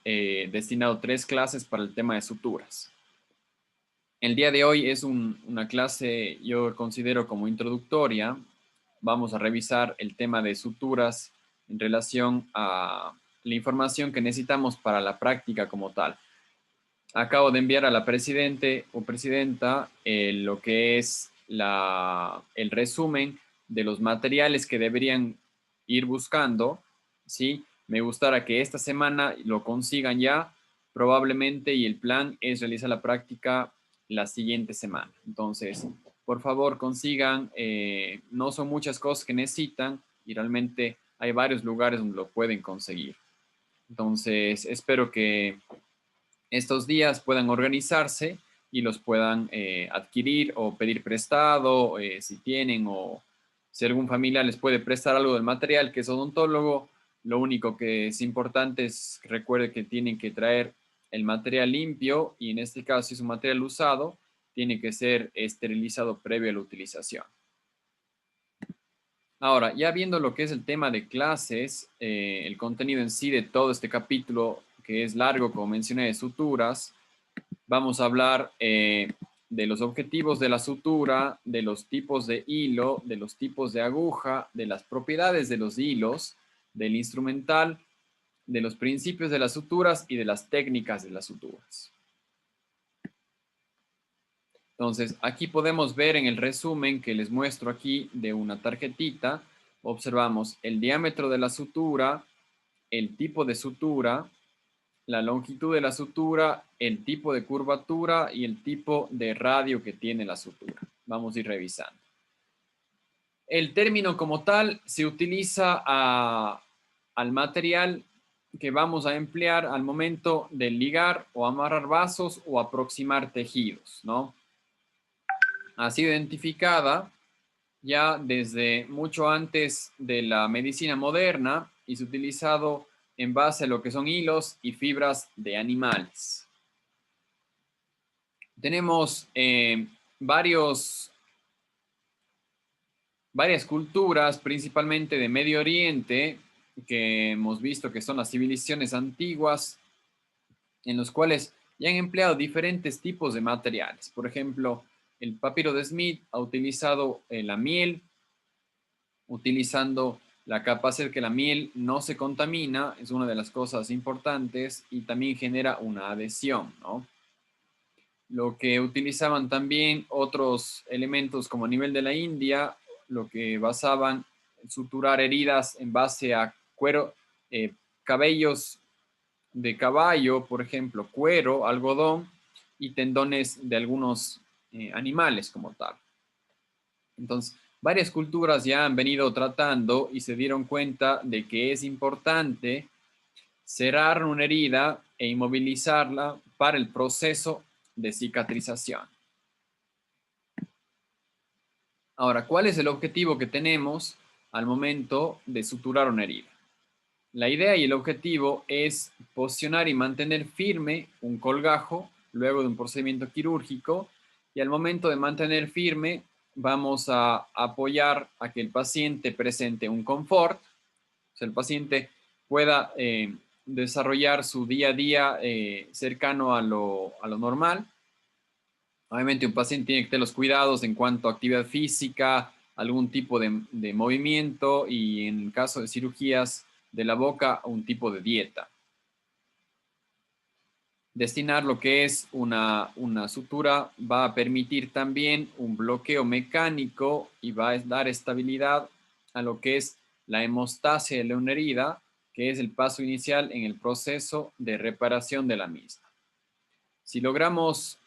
destinado 3 clases para el tema de suturas. El día de hoy es una clase, yo considero como introductoria. Vamos a revisar el tema de suturas en relación a la información que necesitamos para la práctica como tal. Acabo de enviar a la presidente o presidenta lo que es el resumen de los materiales que deberían ir buscando, ¿sí? Me gustaría que esta semana lo consigan ya, probablemente, y el plan es realizar la práctica la siguiente semana. Entonces, por favor, consigan, no son muchas cosas que necesitan y realmente hay varios lugares donde lo pueden conseguir. Entonces, espero que estos días puedan organizarse y los puedan adquirir o pedir prestado, si tienen, o si algún familiar les puede prestar algo del material que es odontólogo. Lo único que es importante es que recuerde que tienen que traer el material limpio, y en este caso, si es un material usado, tiene que ser esterilizado previo a la utilización. Ahora, ya viendo lo que es el tema de clases, el contenido en sí de todo este capítulo, que es largo, como mencioné, de suturas, vamos a hablar de los objetivos de la sutura, de los tipos de hilo, de los tipos de aguja, de las propiedades de los hilos, del instrumental, de los principios de las suturas y de las técnicas de las suturas. Entonces, aquí podemos ver en el resumen que les muestro aquí de una tarjetita, observamos el diámetro de la sutura, el tipo de sutura, la longitud de la sutura, el tipo de curvatura y el tipo de radio que tiene la sutura. Vamos a ir revisando. El término como tal se utiliza al material que vamos a emplear al momento de ligar o amarrar vasos o aproximar tejidos, ¿no? Ha sido identificada ya desde mucho antes de la medicina moderna y se ha utilizado en base a lo que son hilos y fibras de animales. Tenemos varias culturas, principalmente de Medio Oriente, que hemos visto que son las civilizaciones antiguas, en los cuales ya han empleado diferentes tipos de materiales. Por ejemplo, el papiro de Smith ha utilizado la miel, utilizando la capacidad que la miel no se contamina, es una de las cosas importantes, y también genera una adhesión, ¿no? Lo que utilizaban también otros elementos como a nivel de la India, lo que basaban en suturar heridas en base a cuero, cabellos de caballo, por ejemplo, cuero, algodón y tendones de algunos animales como tal. Entonces, varias culturas ya han venido tratando y se dieron cuenta de que es importante cerrar una herida e inmovilizarla para el proceso de cicatrización. Ahora, ¿cuál es el objetivo que tenemos al momento de suturar una herida? La idea y el objetivo es posicionar y mantener firme un colgajo luego de un procedimiento quirúrgico, y al momento de mantener firme vamos a apoyar a que el paciente presente un confort, o sea, el paciente pueda desarrollar su día a día cercano a lo normal. Obviamente un paciente tiene que tener los cuidados en cuanto a actividad física, algún tipo de movimiento, y en caso de cirugías de la boca, un tipo de dieta. Destinar lo que es una sutura va a permitir también un bloqueo mecánico y va a dar estabilidad a lo que es la hemostasia de una herida, que es el paso inicial en el proceso de reparación de la misma. Si logramos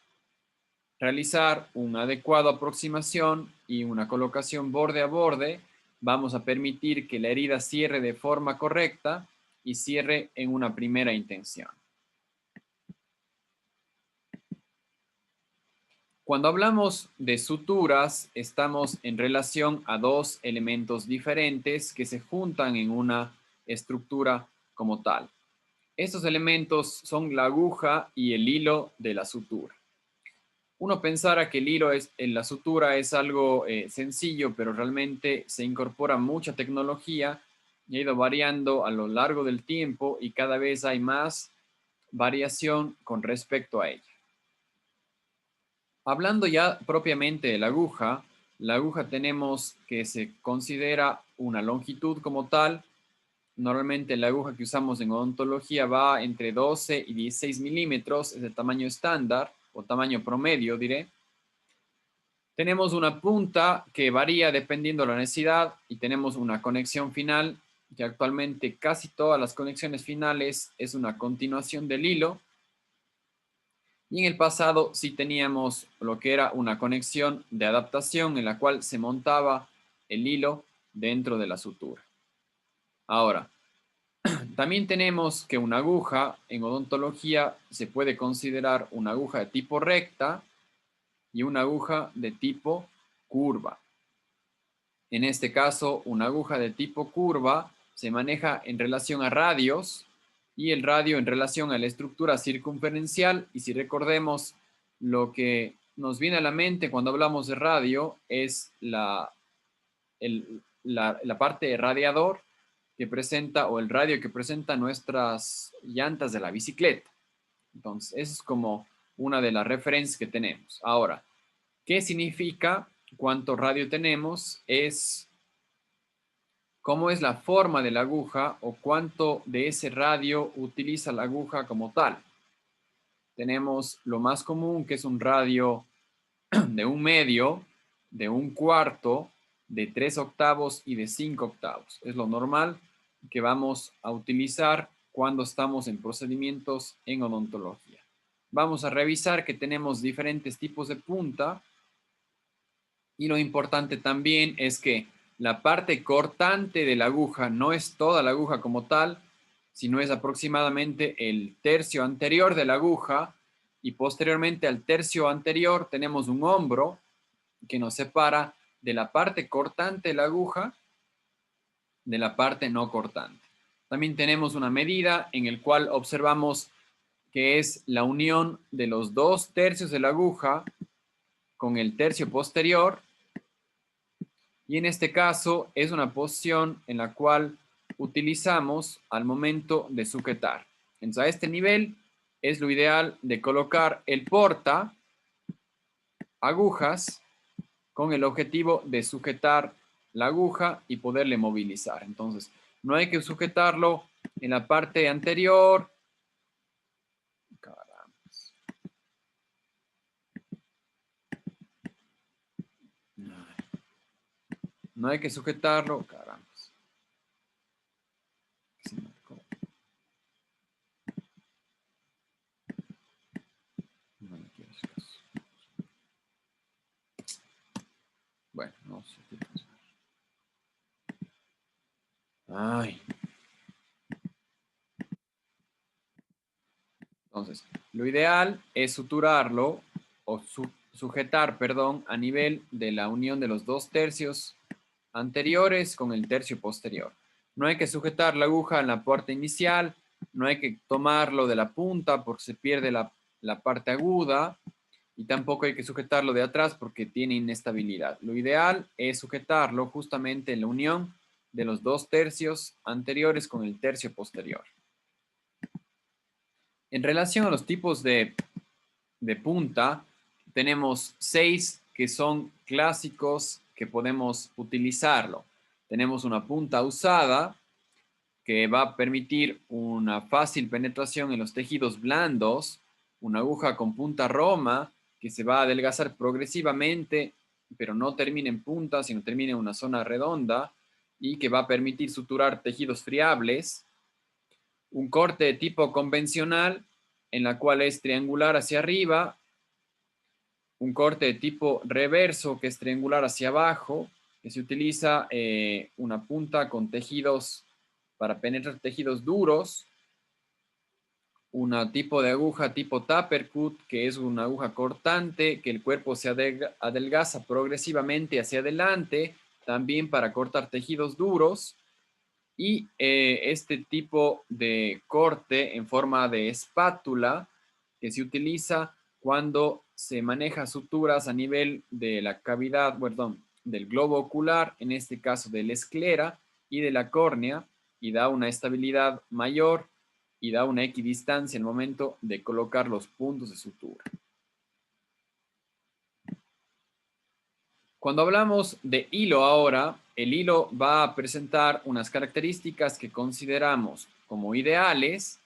realizar una adecuada aproximación y una colocación borde a borde, vamos a permitir que la herida cierre de forma correcta y cierre en una primera intención. Cuando hablamos de suturas, estamos en relación a dos elementos diferentes que se juntan en una estructura como tal. Estos elementos son la aguja y el hilo de la sutura. Uno pensara que el hilo en la sutura es algo sencillo, pero realmente se incorpora mucha tecnología y ha ido variando a lo largo del tiempo y cada vez hay más variación con respecto a ella. Hablando ya propiamente de la aguja tenemos que se considera una longitud como tal. Normalmente la aguja que usamos en odontología va entre 12 y 16 milímetros, es el tamaño estándar o tamaño promedio, diré. Tenemos una punta que varía dependiendo de la necesidad y tenemos una conexión final, que actualmente casi todas las conexiones finales es una continuación del hilo. Y en el pasado sí teníamos lo que era una conexión de adaptación en la cual se montaba el hilo dentro de la sutura. Ahora, también tenemos que una aguja en odontología se puede considerar una aguja de tipo recta y una aguja de tipo curva. En este caso, una aguja de tipo curva se maneja en relación a radios y el radio en relación a la estructura circunferencial. Y si recordemos, lo que nos viene a la mente cuando hablamos de radio es la parte de radiador que presenta o el radio que presenta nuestras llantas de la bicicleta. Entonces, eso es como una de las referencias que tenemos. Ahora, ¿qué significa cuánto radio tenemos? Es cómo es la forma de la aguja o cuánto de ese radio utiliza la aguja como tal. Tenemos lo más común, que es un radio de 1/2, de 1/4, de 3 octavos y de 5 octavos. Es lo normal que vamos a utilizar cuando estamos en procedimientos en odontología. Vamos a revisar que tenemos diferentes tipos de punta y lo importante también es que la parte cortante de la aguja no es toda la aguja como tal, sino es aproximadamente el tercio anterior de la aguja y posteriormente al tercio anterior tenemos un hombro que nos separa de la parte cortante de la aguja de la parte no cortante. También tenemos una medida en el cual observamos que es la unión de los 2/3 de la aguja con el tercio posterior. Y en este caso es una posición en la cual utilizamos al momento de sujetar. Entonces a este nivel es lo ideal de colocar el porta agujas con el objetivo de sujetar la aguja y poderle movilizar. Entonces no hay que sujetarlo en la parte anterior. Caramba. No hay que sujetarlo. Caramba. Bueno, no sé. Ay. Entonces, lo ideal es suturarlo o sujetar, perdón, a nivel de la unión de los 2/3 anteriores con el tercio posterior. No hay que sujetar la aguja en la parte inicial, no hay que tomarlo de la punta porque se pierde la parte aguda y tampoco hay que sujetarlo de atrás porque tiene inestabilidad. Lo ideal es sujetarlo justamente en la unión de los 2/3 anteriores con el tercio posterior. En relación a los tipos de punta, tenemos 6 que son clásicos que podemos utilizarlo. Tenemos una punta usada que va a permitir una fácil penetración en los tejidos blandos, una aguja con punta roma que se va a adelgazar progresivamente, pero no termina en punta, sino termina en una zona redonda y que va a permitir suturar tejidos friables. Un corte de tipo convencional en la cual es triangular hacia arriba, un corte de tipo reverso que es triangular hacia abajo, que se utiliza una punta con tejidos para penetrar tejidos duros, un tipo de aguja tipo taper cut, que es una aguja cortante, que el cuerpo se adelgaza progresivamente hacia adelante, también para cortar tejidos duros, y este tipo de corte en forma de espátula que se utiliza cuando se maneja suturas a nivel de la cavidad, perdón, del globo ocular, en este caso de la esclera y de la córnea, y da una estabilidad mayor y da una equidistancia al momento de colocar los puntos de sutura. Cuando hablamos de hilo ahora, el hilo va a presentar unas características que consideramos como ideales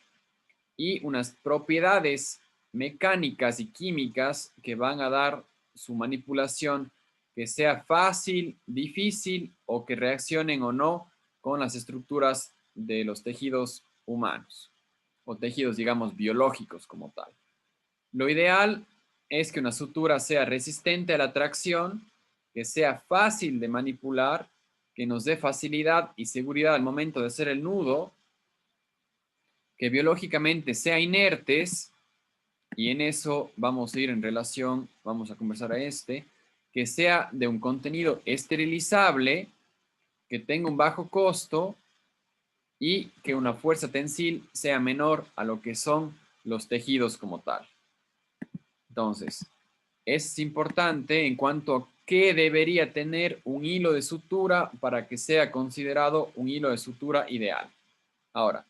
y unas propiedades mecánicas y químicas que van a dar su manipulación que sea fácil, difícil o que reaccionen o no con las estructuras de los tejidos humanos o tejidos, digamos, biológicos como tal. Lo ideal es que una sutura sea resistente a la tracción, que sea fácil de manipular, que nos dé facilidad y seguridad al momento de hacer el nudo, que biológicamente sea inertes, y en eso vamos a ir en relación, vamos a conversar a que sea de un contenido esterilizable, que tenga un bajo costo y que una fuerza tensil sea menor a lo que son los tejidos como tal. Entonces, es importante en cuanto a qué debería tener un hilo de sutura para que sea considerado un hilo de sutura ideal. Ahora,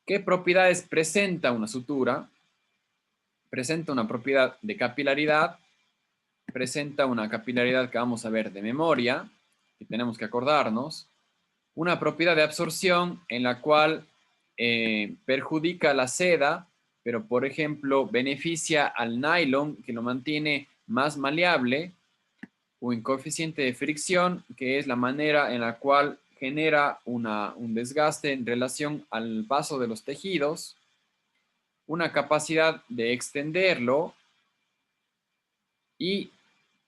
¿qué propiedades presenta una sutura? Presenta una propiedad de capilaridad, presenta una capilaridad que vamos a ver de memoria, que tenemos que acordarnos, una propiedad de absorción en la cual perjudica la seda, pero por ejemplo beneficia al nylon que lo mantiene más maleable, o un coeficiente de fricción, que es la manera en la cual genera un desgaste en relación al paso de los tejidos, una capacidad de extenderlo y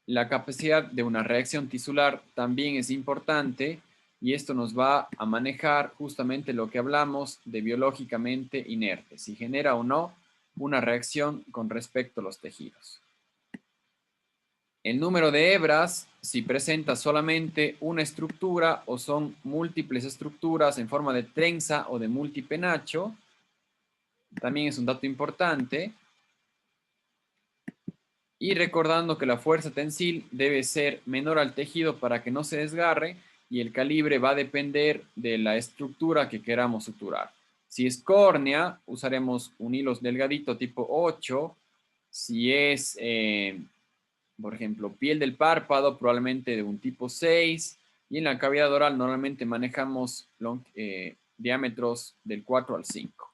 la capacidad de una reacción tisular también es importante y esto nos va a manejar justamente lo que hablamos de biológicamente inerte, si genera o no una reacción con respecto a los tejidos. El número de hebras, si presenta solamente una estructura o son múltiples estructuras en forma de trenza o de multipenacho, también es un dato importante. Y recordando que la fuerza tensil debe ser menor al tejido para que no se desgarre y el calibre va a depender de la estructura que queramos suturar. Si es córnea, usaremos un hilo delgadito tipo 8. Si es, por ejemplo, piel del párpado, probablemente de un tipo 6. Y en la cavidad oral normalmente manejamos diámetros del 4 al 5.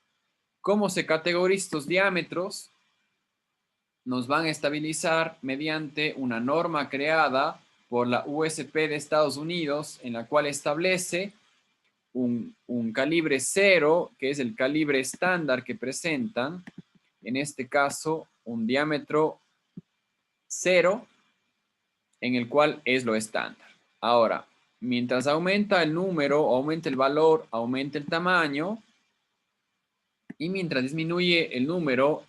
¿Cómo se categorizan estos diámetros? Nos van a estabilizar mediante una norma creada por la USP de Estados Unidos, en la cual establece un calibre 0, que es el calibre estándar que presentan, en este caso un diámetro 0, en el cual es lo estándar. Ahora, mientras aumenta el número, aumenta el valor, aumenta el tamaño, y mientras disminuye el número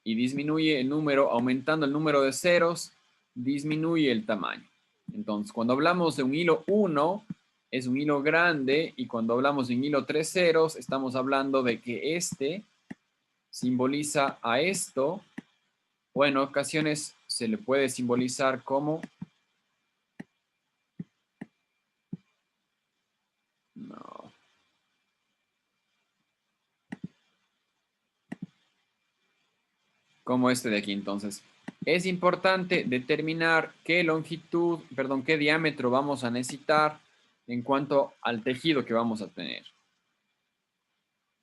y disminuye el número, aumentando el número de ceros, disminuye el tamaño. Entonces, cuando hablamos de un hilo 1, es un hilo grande, y cuando hablamos de un hilo 3 ceros, estamos hablando de que este simboliza a esto, o en ocasiones se le puede simbolizar como como este de aquí. Entonces, es importante determinar qué longitud, perdón, qué diámetro vamos a necesitar en cuanto al tejido que vamos a tener.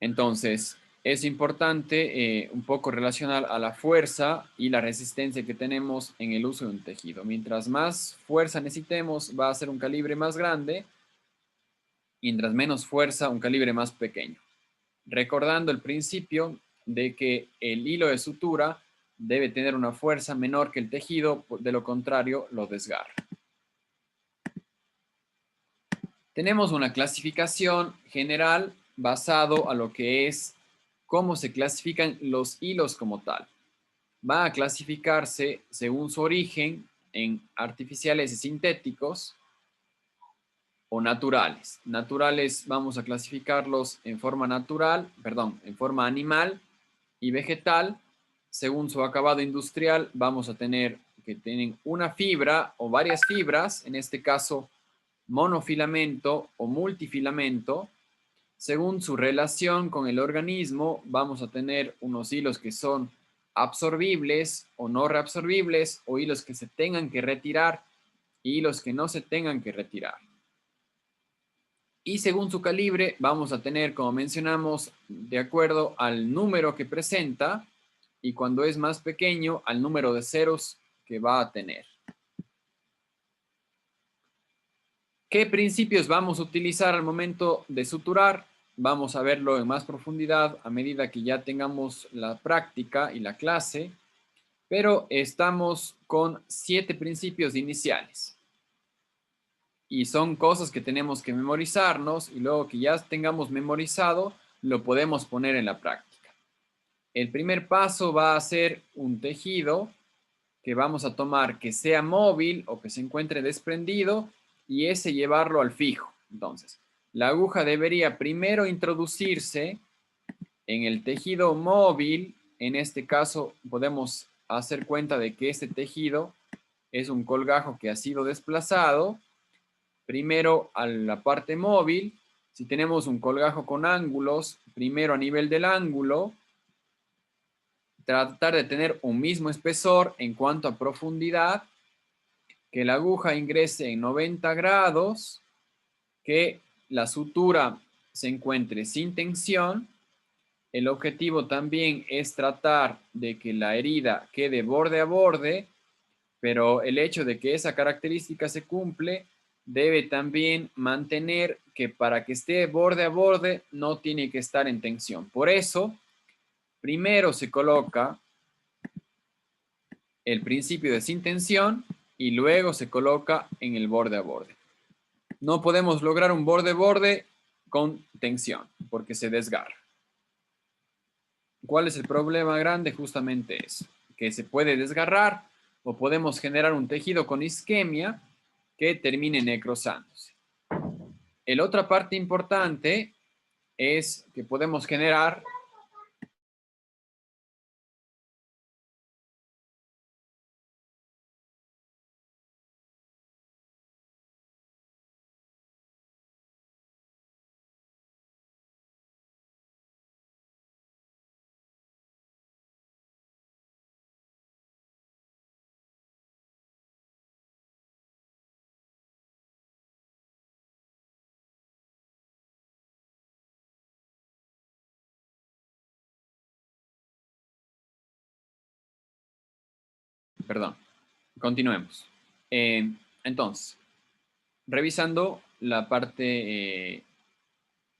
Entonces, es importante un poco relacionar a la fuerza y la resistencia que tenemos en el uso de un tejido. Mientras más fuerza necesitemos, va a ser un calibre más grande, mientras menos fuerza, un calibre más pequeño. Recordando el principio de que el hilo de sutura debe tener una fuerza menor que el tejido, de lo contrario lo desgarra. Tenemos una clasificación general basado a lo que es cómo se clasifican los hilos como tal. Va a clasificarse según su origen en artificiales y sintéticos o naturales. Naturales vamos a clasificarlos en forma natural, perdón, en forma animal y vegetal. Según su acabado industrial, vamos a tener que tienen una fibra o varias fibras, en este caso monofilamento o multifilamento, Según su relación con el organismo, vamos a tener unos hilos que son absorbibles o no reabsorbibles, o hilos que se tengan que retirar y hilos que no se tengan que retirar. Y según su calibre, vamos a tener, como mencionamos, de acuerdo al número que presenta, y cuando es más pequeño, al número de ceros que va a tener. ¿Qué principios vamos a utilizar al momento de suturar? Vamos a verlo en más profundidad a medida que ya tengamos la práctica y la clase, pero estamos con 7 principios iniciales. Y son cosas que tenemos que memorizarnos y luego que ya tengamos memorizado, lo podemos poner en la práctica. El primer paso va a ser un tejido que vamos a tomar que sea móvil o que se encuentre desprendido y ese llevarlo al fijo. Entonces, la aguja debería primero introducirse en el tejido móvil. En este caso, podemos hacer cuenta de que este tejido es un colgajo que ha sido desplazado primero a la parte móvil. Si tenemos un colgajo con ángulos, primero a nivel del ángulo, tratar de tener un mismo espesor en cuanto a profundidad, que la aguja ingrese en 90 grados, que la sutura se encuentre sin tensión. El objetivo también es tratar de que la herida quede borde a borde, pero el hecho de que esa característica se cumple debe también mantener que para que esté borde a borde no tiene que estar en tensión. Por eso, primero se coloca el principio de sin tensión y luego se coloca en el borde a borde. No podemos lograr un borde-borde con tensión, porque se desgarra. ¿Cuál es el problema grande? Justamente eso, que se puede desgarrar o podemos generar un tejido con isquemia que termine necrosándose. La otra parte importante es que podemos generar perdón, continuemos. Entonces, revisando la parte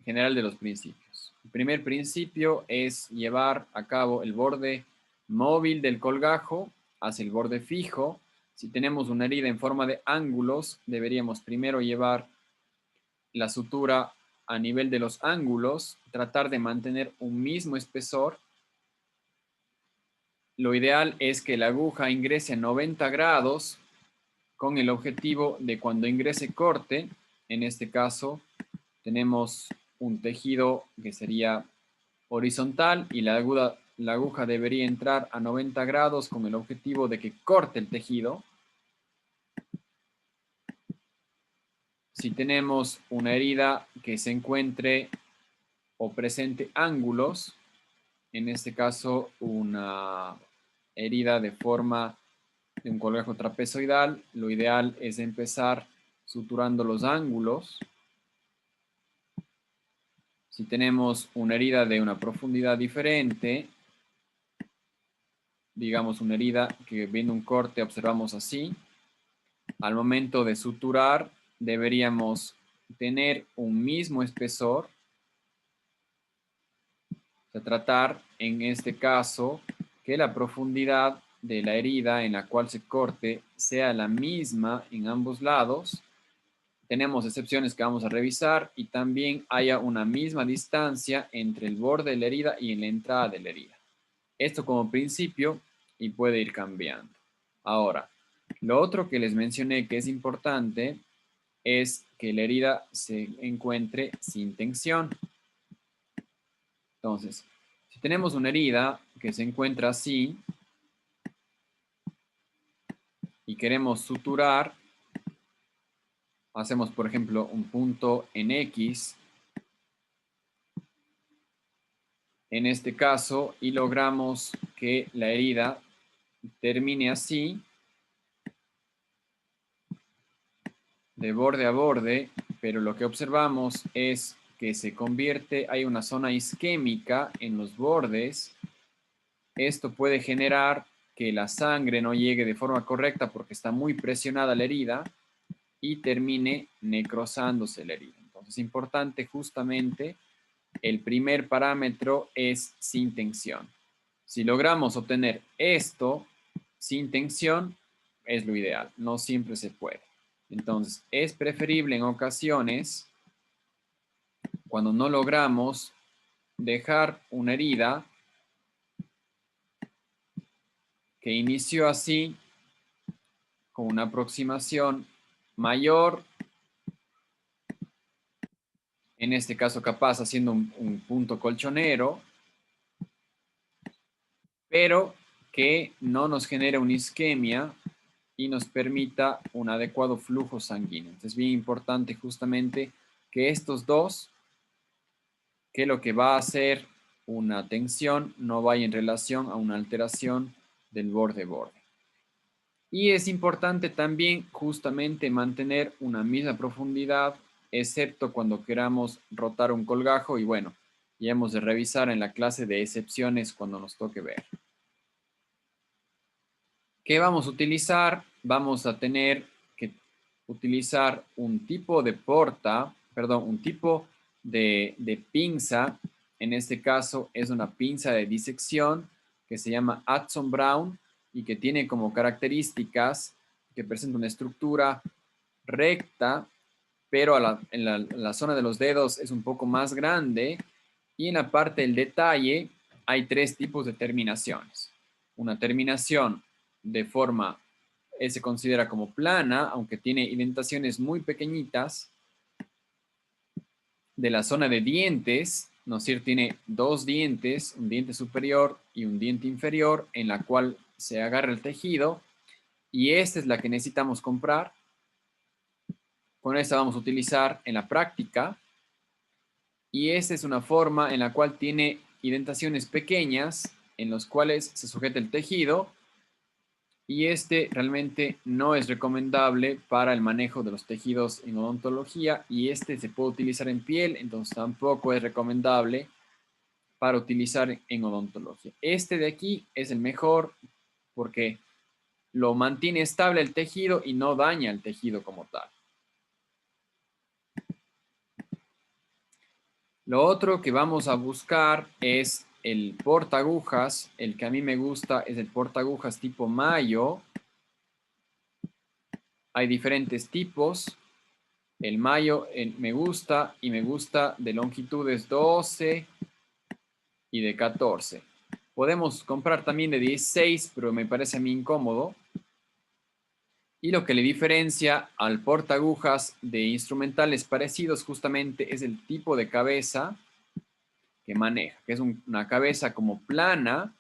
general de los principios. El primer principio es llevar a cabo el borde móvil del colgajo hacia el borde fijo. Si tenemos una herida en forma de ángulos, deberíamos primero llevar la sutura a nivel de los ángulos, tratar de mantener un mismo espesor. Lo ideal es que la aguja ingrese a 90 grados con el objetivo de cuando ingrese corte. En este caso tenemos un tejido que sería horizontal y la aguja debería entrar a 90 grados con el objetivo de que corte el tejido. Si tenemos una herida que se encuentre o presente ángulos, en este caso una herida de forma de un colgajo trapezoidal, lo ideal es empezar suturando los ángulos. Si tenemos una herida de una profundidad diferente, digamos una herida que viene un corte, observamos así, al momento de suturar deberíamos tener un mismo espesor. O sea, tratar en este caso que la profundidad de la herida en la cual se corte sea la misma en ambos lados. Tenemos excepciones que vamos a revisar y también haya una misma distancia entre el borde de la herida y la entrada de la herida. Esto como principio y puede ir cambiando. Ahora, lo otro que les mencioné que es importante es que la herida se encuentre sin tensión. Entonces, si tenemos una herida que se encuentra así y queremos suturar, hacemos por ejemplo un punto en X en este caso y logramos que la herida termine así, de borde a borde, pero lo que observamos es que se convierte, hay una zona isquémica en los bordes. Esto puede generar que la sangre no llegue de forma correcta porque está muy presionada la herida y termine necrosándose la herida. Entonces es importante justamente, el primer parámetro es sin tensión. Si logramos obtener esto sin tensión, es lo ideal. No siempre se puede. Entonces, es preferible en ocasiones, cuando no logramos dejar una herida que inició así, con una aproximación mayor, en este caso capaz haciendo un punto colchonero, pero que no nos genere una isquemia y nos permita un adecuado flujo sanguíneo. Entonces es bien importante justamente que estos dos, que lo que va a hacer una tensión no vaya en relación a una alteración del borde-borde. Y es importante también justamente mantener una misma profundidad, excepto cuando queramos rotar un colgajo y bueno, ya hemos de revisar en la clase de excepciones cuando nos toque ver. ¿Qué vamos a utilizar? Vamos a tener que utilizar un tipo de un tipo de pinza. En este caso es una pinza de disección que se llama Adson Brown y que tiene como características que presenta una estructura recta, pero en la zona de los dedos es un poco más grande y en la parte del detalle hay tres tipos de terminaciones. Una terminación de forma, se considera como plana, aunque tiene indentaciones muy pequeñitas. De la zona de dientes, ¿no es cierto? Tiene dos dientes, un diente superior y un diente inferior, en la cual se agarra el tejido, y esta es la que necesitamos comprar. Con esta vamos a utilizar en la práctica, y esta es una forma en la cual tiene indentaciones pequeñas en los cuales se sujeta el tejido, y este realmente no es recomendable para el manejo de los tejidos en odontología, y este se puede utilizar en piel, entonces tampoco es recomendable para utilizar en odontología. Este de aquí es el mejor porque lo mantiene estable el tejido y no daña el tejido como tal. Lo otro que vamos a buscar es el portaagujas. El que a mí me gusta es el portaagujas tipo Mayo. Hay diferentes tipos. El Mayo me gusta, y me gusta de longitudes 12 y de 14. Podemos comprar también de 16, pero me parece a mí incómodo. Y lo que le diferencia al portaagujas de instrumentales parecidos justamente es el tipo de cabeza que maneja, que es una cabeza como plana,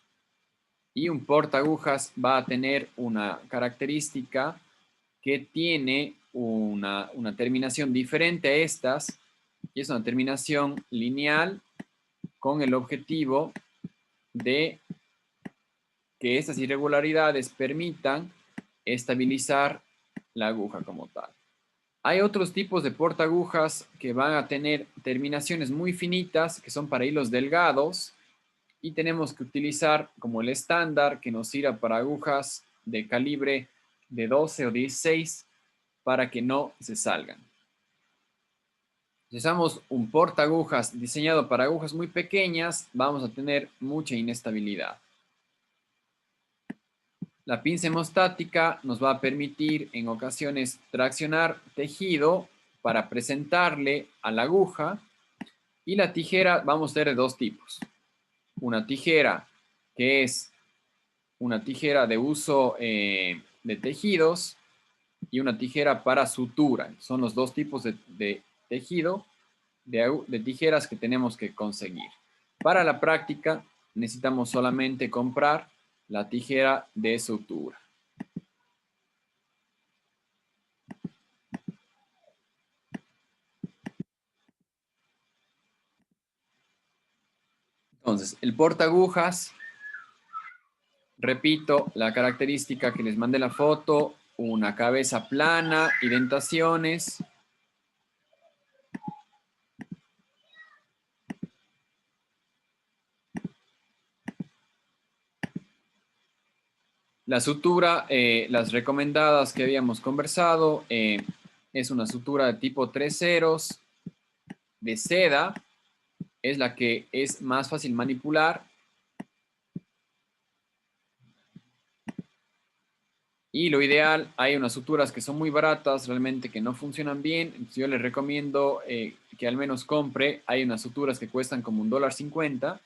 y un portaagujas va a tener una característica que tiene una terminación diferente a estas, y es una terminación lineal con el objetivo de que estas irregularidades permitan estabilizar la aguja como tal. Hay otros tipos de portaagujas que van a tener terminaciones muy finitas, que son para hilos delgados, y tenemos que utilizar como el estándar que nos sirva para agujas de calibre de 12 o 16 para que no se salgan. Si usamos un portaagujas diseñado para agujas muy pequeñas, vamos a tener mucha inestabilidad. La pinza hemostática nos va a permitir en ocasiones traccionar tejido para presentarle a la aguja, y la tijera vamos a tener de dos tipos. Una tijera que es una tijera de uso de tejidos, y una tijera para sutura. Son los dos tipos de tejido, de tijeras que tenemos que conseguir. Para la práctica necesitamos solamente comprar la tijera de sutura. Entonces, el portaagujas, repito, la característica que les mandé la foto, una cabeza plana, indentaciones. La sutura, las recomendadas que habíamos conversado, es una sutura de tipo 3 ceros, de seda, es la que es más fácil manipular. Y lo ideal, hay unas suturas que son muy baratas, realmente que no funcionan bien. Entonces yo les recomiendo que al menos compre. Hay unas suturas que cuestan como $1.50.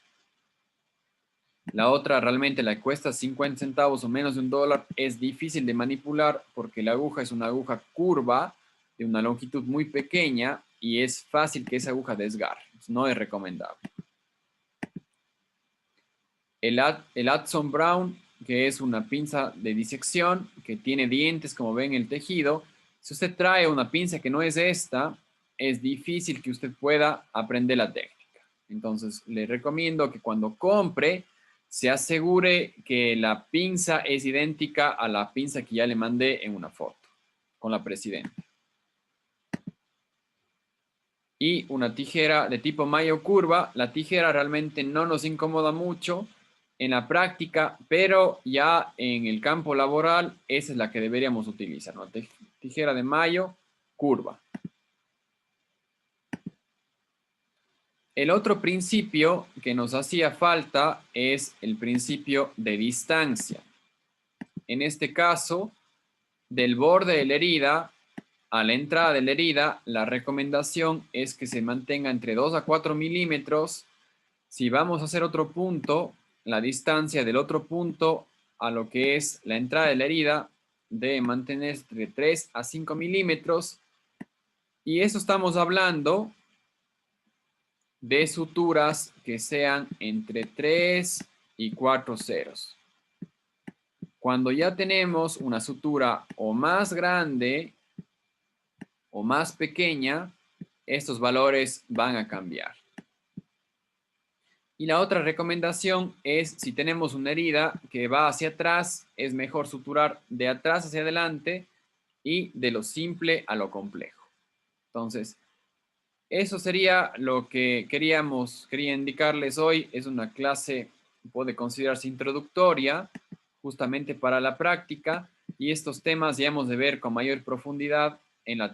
La otra realmente la que cuesta 50 centavos o menos de $1 es difícil de manipular porque la aguja es una aguja curva de una longitud muy pequeña y es fácil que esa aguja desgarre. No es recomendable. El Adson Brown, que es una pinza de disección que tiene dientes, como ven en el tejido. Si usted trae una pinza que no es esta, es difícil que usted pueda aprender la técnica. Entonces, le recomiendo que cuando compre, se asegure que la pinza es idéntica a la pinza que ya le mandé en una foto con la presidenta. Y una tijera de tipo mayo curva. La tijera realmente no nos incomoda mucho en la práctica, pero ya en el campo laboral, esa es la que deberíamos utilizar, ¿no? Tijera de mayo curva. El otro principio que nos hacía falta es el principio de distancia. En este caso, del borde de la herida a la entrada de la herida, la recomendación es que se mantenga entre 2 a 4 milímetros. Si vamos a hacer otro punto, la distancia del otro punto a lo que es la entrada de la herida debe mantenerse entre 3 a 5 milímetros. Y eso estamos hablando de suturas que sean entre 3 y 4 ceros. Cuando ya tenemos una sutura o más grande o más pequeña, estos valores van a cambiar. Y la otra recomendación es, si tenemos una herida que va hacia atrás, es mejor suturar de atrás hacia adelante y de lo simple a lo complejo. Entonces, eso sería lo que quería indicarles hoy. Es una clase que puede considerarse introductoria, justamente para la práctica, y estos temas ya hemos de ver con mayor profundidad en la